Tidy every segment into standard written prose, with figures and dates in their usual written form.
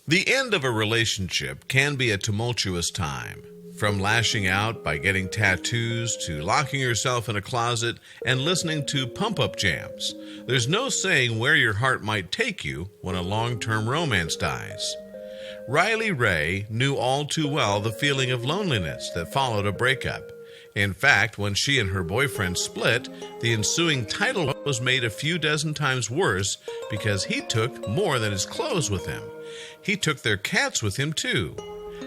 The end of a relationship can be a tumultuous time. From lashing out by getting tattoos to locking yourself in a closet and listening to pump-up jams, there's no saying where your heart might take you when a long-term romance dies. Riley Ray knew all too well the feeling of loneliness that followed a breakup. In fact, when she and her boyfriend split, the ensuing title was made a few dozen times worse because he took more than his clothes with him. He took their cats with him too.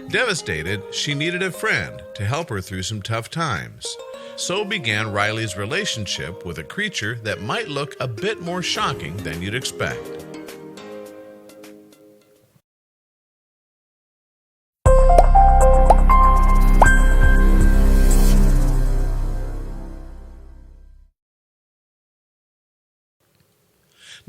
Devastated, she needed a friend to help her through some tough times. So began Riley's relationship with a creature that might look a bit more shocking than you'd expect.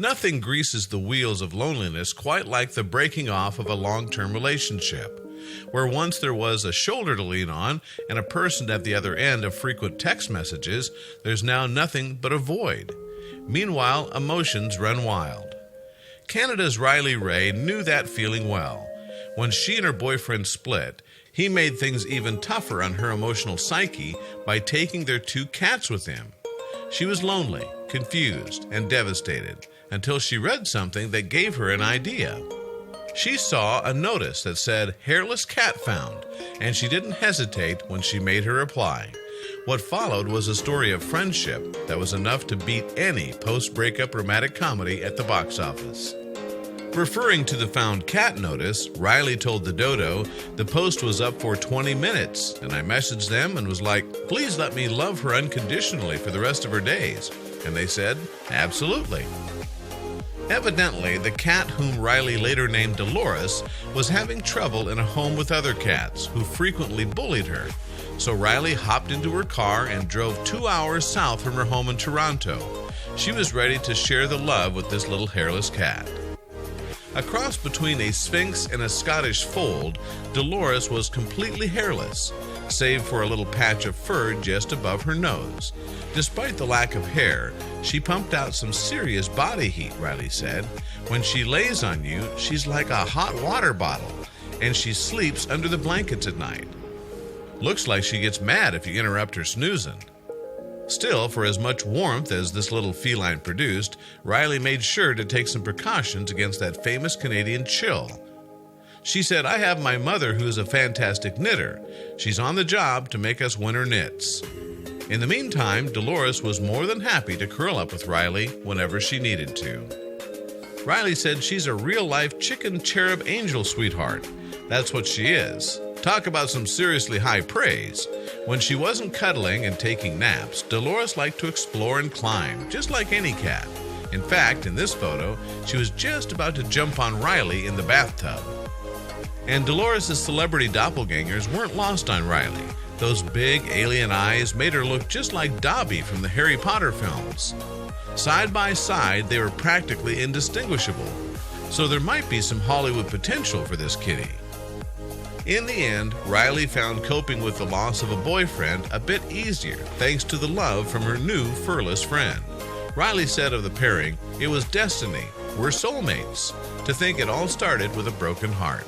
Nothing greases the wheels of loneliness quite like the breaking off of a long-term relationship. Where once there was a shoulder to lean on and a person at the other end of frequent text messages, there's now nothing but a void. Meanwhile, emotions run wild. Canada's Riley Ray knew that feeling well. When she and her boyfriend split, he made things even tougher on her emotional psyche by taking their 2 cats with him. She was lonely, confused, and devastated until she read something that gave her an idea. She saw a notice that said, "Hairless cat found," and she didn't hesitate when she made her reply. What followed was a story of friendship that was enough to beat any post-breakup romantic comedy at the box office. Referring to the found cat notice, Riley told the Dodo the post was up for 20 minutes, and I messaged them and was like, "Please let me love her unconditionally for the rest of her days." And they said, "Absolutely." Evidently, the cat whom Riley later named Dolores was having trouble in a home with other cats who frequently bullied her. So Riley hopped into her car and drove 2 hours south from her home in Toronto. She was ready to share the love with this little hairless cat. A cross between a Sphinx and a Scottish fold, Dolores was completely hairless, save for a little patch of fur just above her nose. Despite the lack of hair, she pumped out some serious body heat, Riley said. When she lays on you, she's like a hot water bottle, and she sleeps under the blankets at night. Looks like she gets mad if you interrupt her snoozing. Still, for as much warmth as this little feline produced, Riley made sure to take some precautions against that famous Canadian chill. She said, "I have my mother who's a fantastic knitter. She's on the job to make us winter knits." In the meantime, Dolores was more than happy to curl up with Riley whenever she needed to. Riley said she's a real-life chicken cherub angel sweetheart. That's what she is. Talk about some seriously high praise. When she wasn't cuddling and taking naps, Dolores liked to explore and climb, just like any cat. In fact, in this photo, she was just about to jump on Riley in the bathtub. And Dolores' celebrity doppelgangers weren't lost on Riley. Those big alien eyes made her look just like Dobby from the Harry Potter films. Side by side, they were practically indistinguishable. So there might be some Hollywood potential for this kitty. In the end, Riley found coping with the loss of a boyfriend a bit easier thanks to the love from her new furless friend. Riley said of the pairing, "It was destiny. We're soulmates." To think it all started with a broken heart.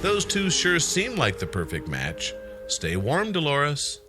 Those two sure seem like the perfect match. Stay warm, Dolores.